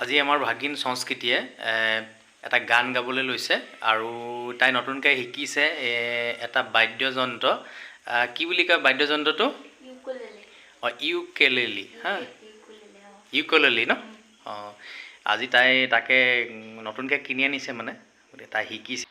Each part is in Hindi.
আজি আমাৰ ভাগিন সংস্কৃতিয়ে এটা গান গাবলৈ লৈছে আৰু তাই নতুনকৈ শিকিছে এটা বাদ্যযন্ত্ৰ। কি বুলি কয় বাদ্যযন্ত্ৰটো? ইউকুলেলে। ইউকেলেলি। হা, ইউকুলেলি ন? আজি তাই তাকে নতুনকৈ কিনি আনিছে, মানে তাই শিকিছে।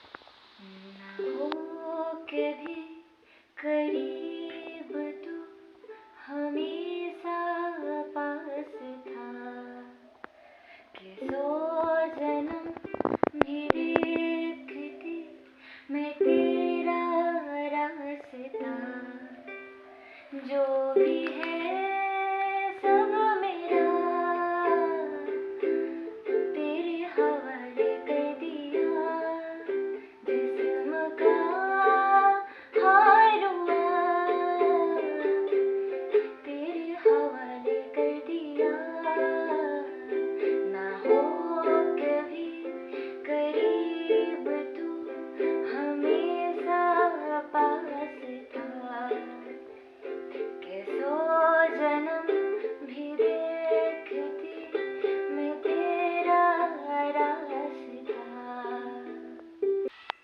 जो भी है सब मेरा तेरे हवाले कर दिया, जिस्म का हार हुआ तेरे हवाले कर दिया। ना हो कभी करीब तू हमेशा पास था, जन्म भी देखती मैं तेरा रास्ता।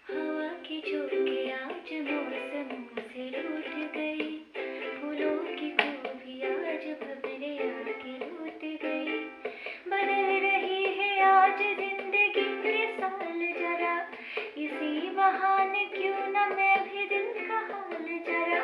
हवा की झोंके आज मौसम से रूठ गई, फूलों की खूबी आज भवरे आके लूट गई। बदल रही है आज जिंदगी के साल जरा, इसी बहाने क्यों न मैं भी दिल का हाल जरा